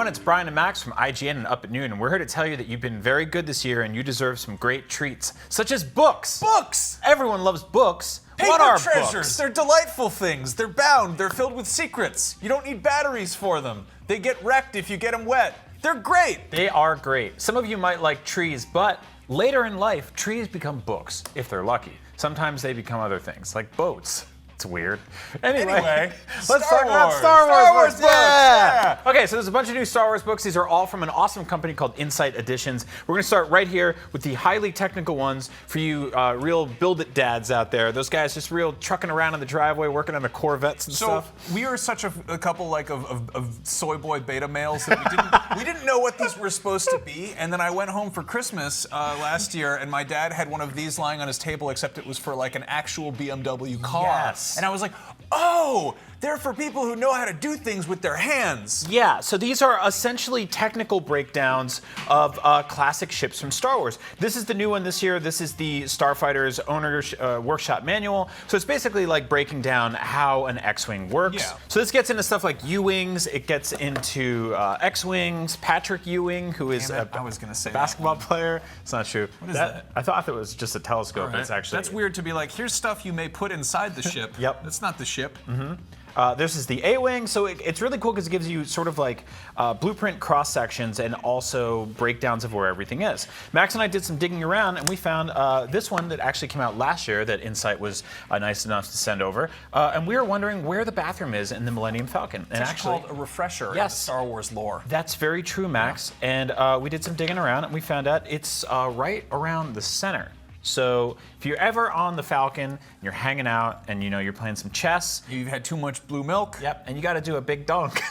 everyone, it's Brian and Max from IGN and Up at Noon, and we're here to tell you that you've been very good this year and you deserve some great treats, such as books. Books! Everyone loves books. Paper what are treasures! books? They're delightful things. They're bound. They're filled with secrets. You don't need batteries for them. They get wrecked if you get them wet. They're great. They are great. Some of you might like trees, but later in life, trees become books, if they're lucky. Sometimes they become other things, like boats. It's weird. Anyway, let's talk about Star Wars books. Yeah. Okay, so there's a bunch of new Star Wars books. These are all from an awesome company called Insight Editions. We're going to start right here with the highly technical ones for you real build-it-dads out there. Those guys just real trucking around in the driveway, working on the Corvettes and stuff. So we are such a couple like of soy boy beta males that we didn't know what these were supposed to be. And then I went home for Christmas last year, and my dad had one of these lying on his table, except it was for like an actual BMW car. Yes. And I was like, oh, they're for people who know how to do things with their hands. Yeah, so these are essentially technical breakdowns of classic ships from Star Wars. This is the new one this year. This is the Starfighter's Owner's Workshop Manual. So it's basically like breaking down how an X-Wing works. Yeah. So this gets into stuff like U-Wings. It gets into X-Wings. Patrick U-Wing, who is a I was gonna say basketball player. It's not true. What is that? I thought it was just a telescope. Right. It's actually... That's weird to be like, here's stuff you may put inside the ship. Yep. That's not the ship. Mm-hmm. This is the A-Wing, so it's really cool because it gives you sort of like blueprint cross-sections and also breakdowns of where everything is. Max and I did some digging around, and we found this one that actually came out last year that Insight was nice enough to send over. And we were wondering where the bathroom is in the Millennium Falcon. It's actually called a refresher in Star Wars lore. That's very true, Max. Yeah. And we did some digging around, and we found out it's right around the center. So if you're ever on the Falcon, and you're hanging out, and you know you're playing some chess, you've had too much blue milk. Yep, and you got to do a big dunk.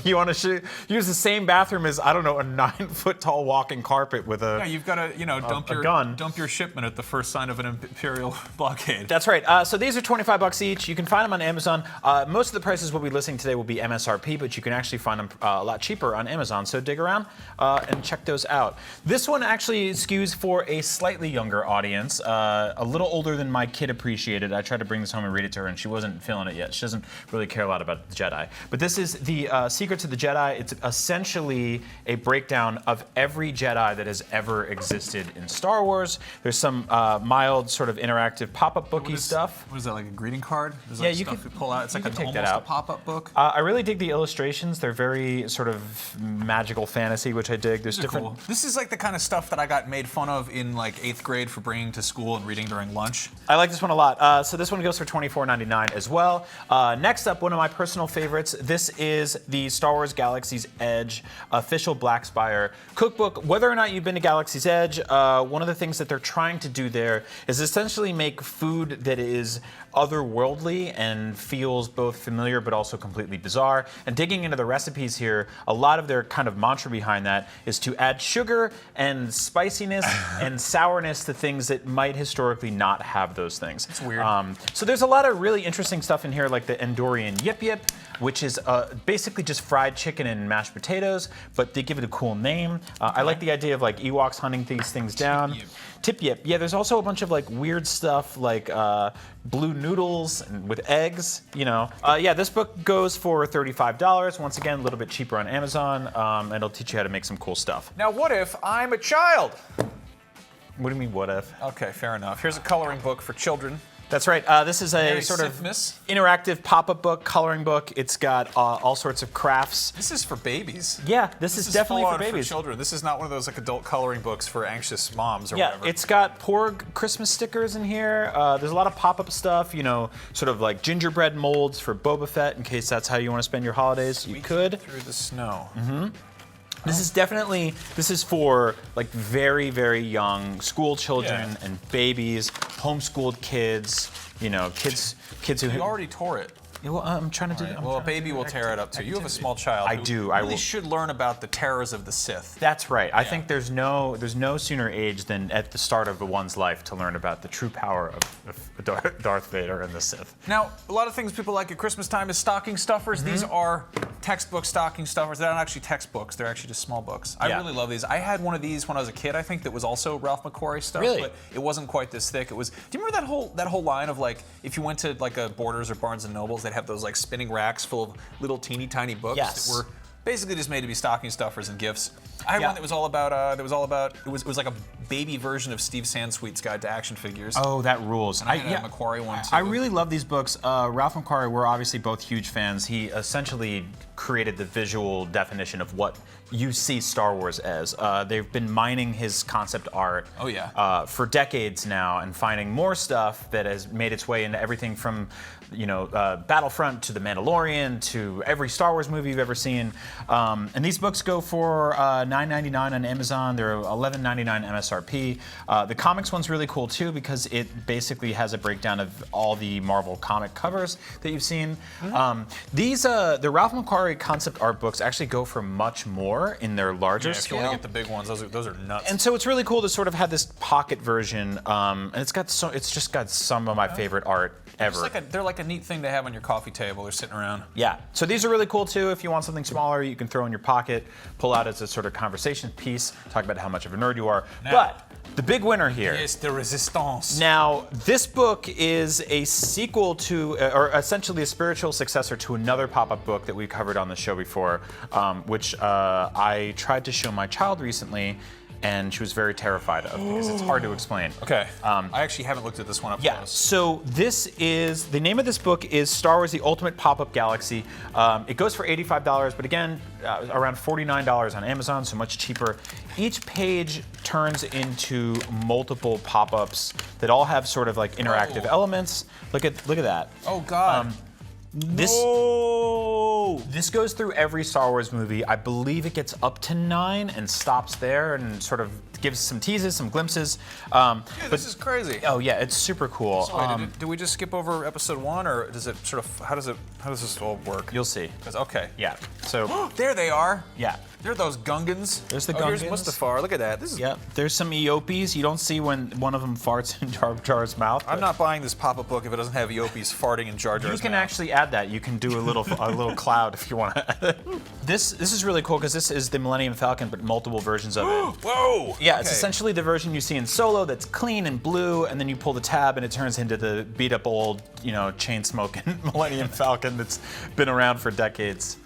You want to use the same bathroom as, I don't know, a 9-foot-tall walking carpet with a you've got to dump your shipment at the first sign of an Imperial blockade. That's right. So these are $25 each. You can find them on Amazon. Most of the prices we'll be listing today will be MSRP, but you can actually find them a lot cheaper on Amazon. So dig around and check those out. This one actually skews for a slightly younger audience, a little older than my kid appreciated. I tried to bring this home and read it to her, and she wasn't feeling it yet. She doesn't really care a lot about the Jedi. But this is the Secrets of the Jedi. It's essentially a breakdown of every Jedi that has ever existed in Star Wars. There's some mild sort of interactive pop-up booky stuff. What is that, like a greeting card? There's Yeah, like you stuff could you pull out. It's like take almost that out. a pop-up book. I really dig the illustrations. They're very sort of magical fantasy, which I dig. There's different. Cool. This is like the kind of stuff that I got made fun of in like 8th grade for bringing to school and reading during lunch. I like this one a lot. So this one goes for $24.99 as well. Next up, one of my personal favorites. This is the Star Wars Galaxy's Edge official Black Spire cookbook. Whether or not you've been to Galaxy's Edge, one of the things that they're trying to do there is essentially make food that is otherworldly and feels both familiar but also completely bizarre. And digging into the recipes here, a lot of their kind of mantra behind that is to add sugar and spiciness and sourness to things that might historically not have those things. It's weird. So there's a lot of really interesting stuff in here, like the Endorian Yip Yip, which is basically just fried chicken and mashed potatoes, but they give it a cool name. I like the idea of like Ewoks hunting these things down. Tip Yip. Yeah, there's also a bunch of like weird stuff like blue noodles and with eggs, you know. Yeah, this book goes for $35. Once again, a little bit cheaper on Amazon, and it'll teach you how to make some cool stuff. Now, what if I'm a child? What do you mean, what if? Okay, fair enough. Here's a coloring book for children. That's right. This is a Very sort of Sith-ness. interactive pop-up book, coloring book. It's got all sorts of crafts. This is for babies. Yeah, this is definitely full for on babies. For children. This is not one of those like adult coloring books for anxious moms or Yeah, whatever. it's got Porg Christmas stickers in here. There's a lot of pop-up stuff, you know, sort of like gingerbread molds for Boba Fett in case that's how you want to spend your holidays. You could. Through the snow. Mm-hmm. This is for like very, very young school children and babies, homeschooled kids, you know, kids who... You already tore it. Yeah, well, I'm trying to do. Well, a baby will tear it up too. You have a small child. I do. Who I really will. should learn about the terrors of the Sith. That's right. I think there's no sooner age than at the start of one's life to learn about the true power of Darth Vader and the Sith. Now, a lot of things people like at Christmas time is stocking stuffers. These are textbook stocking stuffers. They're not actually textbooks. They're actually just small books. I really love these. I had one of these when I was a kid. I think that was also Ralph McQuarrie stuff. Really? But it wasn't quite this thick. It was. Do you remember that whole line of like if you went to like a Borders or Barnes and Nobles, they'd that have those like spinning racks full of little teeny tiny books Yes. that were basically just made to be stocking stuffers and gifts. I had Yeah. one that was all about. It was like a baby version of Steve Sansweet's Guide to Action Figures. Oh, that rules. I had a Macquarie one too. I really love these books. Ralph McQuarrie, we're obviously both huge fans. He essentially created the visual definition of what you see Star Wars as. They've been mining his concept art Oh, yeah. For decades now and finding more stuff that has made its way into everything from Battlefront to The Mandalorian to every Star Wars movie you've ever seen. And these books go for $9.99 on Amazon. They're $11.99 MSRP. The comics one's really cool too because it basically has a breakdown of all the Marvel comic covers that you've seen. The Ralph McQuarrie concept art books actually go for much more in their larger If you scale. want to get the big ones, those are nuts. And so it's really cool to sort of have this pocket version, and it's just got some of my favorite art ever. They're like a neat thing to have on your coffee table or sitting around. Yeah, so these are really cool too. If you want something smaller, you can throw in your pocket, pull out as a sort of conversation piece, talk about how much of a nerd you are. But the big winner here. Yes, the Resistance. Now, this book is a sequel to, or essentially a spiritual successor to another pop-up book that we covered on the show before, which I tried to show my child recently, and she was very terrified of because it's hard to explain. Okay. I actually haven't looked at this one up Yeah, close. so the name of this book is Star Wars: The Ultimate Pop-Up Galaxy. It goes for $85, but again, around $49 on Amazon, so much cheaper. Each page turns into multiple pop-ups that all have sort of like interactive elements. Look at that. Oh God. This goes through every Star Wars movie. I believe it gets up to 9 and stops there and sort of gives some teases, some glimpses. This is crazy. Oh yeah, it's super cool. So wait, did we just skip over episode 1, or does it sort of how does this all work? You'll see. Okay. Yeah. So There they are. yeah. They're those Gungans. There's the Here's Gungans. Mustafar. Look at that. This is. Yeah, there's some Eopies. You don't see when one of them farts in Jar Jar's mouth. I'm not buying this pop-up book if it doesn't have Eopies farting in Jar Jar's You can mouth. actually add that. You can do a little cloud if you want. This is really cool because this is the Millennium Falcon, but multiple versions of it. Whoa! Yeah, it's Okay. essentially the version you see in Solo that's clean and blue, and then you pull the tab and it turns into the beat up old, chain smoking Millennium Falcon that's been around for decades.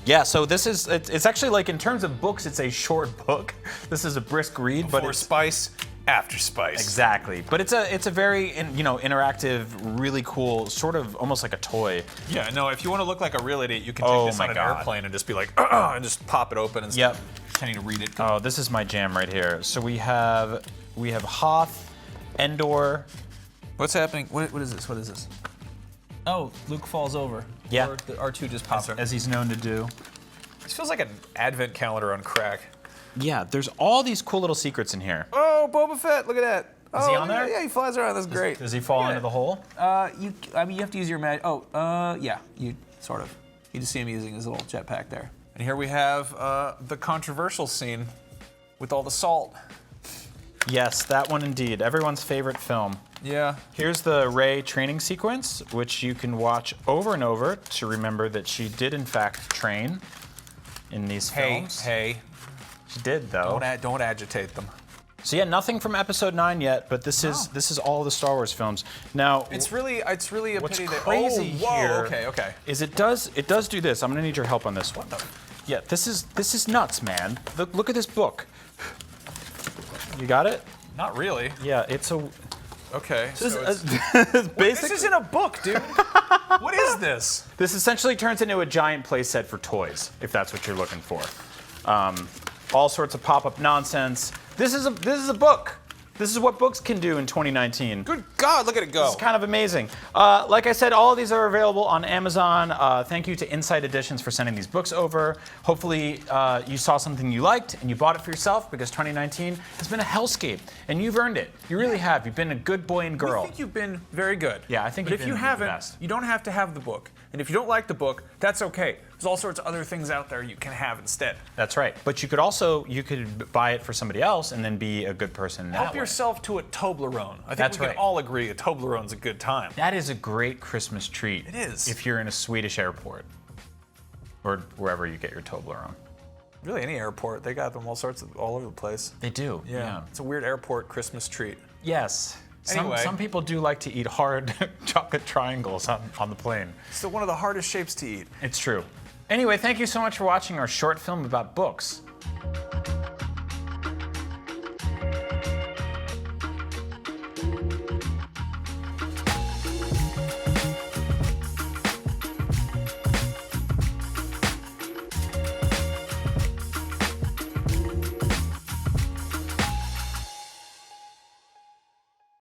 Yeah, so it's actually like in terms of books, it's a short book. This is a brisk read, but Before it's spice, after spice. exactly. But it's a very interactive, really cool, sort of almost like a toy. Yeah, no, if you want to look like a real idiot, you can Oh take this my on an God. airplane and just be like, and just pop it open and Yep. pretending to read it. Oh, this is my jam right here. So we have Hoth, Endor. What's happening? What is this? What is this? Oh, Luke falls over. Yeah. Or the R2 just pops over. As he's known to do. This feels like an advent calendar on crack. Yeah, there's all these cool little secrets in here. Oh, Boba Fett, look at that. Is he on there? Yeah, he flies around. That's great. Does he fall into the hole? You have to use your magic. Yeah, you sort of. You just see him using his little jetpack there. And here we have the controversial scene with all the salt. Yes, that one indeed. Everyone's favorite film. Yeah. Here's the Rey training sequence, which you can watch over and over to remember that she did in fact train in these films. Hey, She did though. don't agitate them. So yeah, nothing from Episode 9 yet, but this is all the Star Wars films. Now, It's really a what's pity that. crazy Oh, whoa, here okay. is it does do this. I'm gonna need your help on this one. Yeah, this is nuts, man. Look at this book. You got it? Not really. Yeah, it's a. Okay. This, So it's, is this isn't a book, dude. What is this? This essentially turns into a giant playset for toys, if that's what you're looking for. All sorts of pop-up nonsense. This is a book. This is what books can do in 2019. Good God, look at it go. It's kind of amazing. Like I said, all of these are available on Amazon. Thank you to Insight Editions for sending these books over. Hopefully you saw something you liked and you bought it for yourself because 2019 has been a hellscape and you've earned it. You really have. You've been a good boy and girl. I think you've been very good. Yeah, I think But you've if you been the haven't, best. you don't have to have the book. And if you don't like the book, that's okay. There's all sorts of other things out there you can have instead. That's right. But you could buy it for somebody else and then be a good person that Help way. yourself to a Toblerone. I think That's we right. can all agree a Toblerone's a good time. That is a great Christmas treat. It is. If you're in a Swedish airport or wherever you get your Toblerone. Really, any airport, they got them all over the place. They do. Yeah. It's a weird airport Christmas treat. Yes. Anyway, Some people do like to eat hard chocolate triangles on the plane. still one of the hardest shapes to eat. It's true. Anyway, thank you so much for watching our short film about books.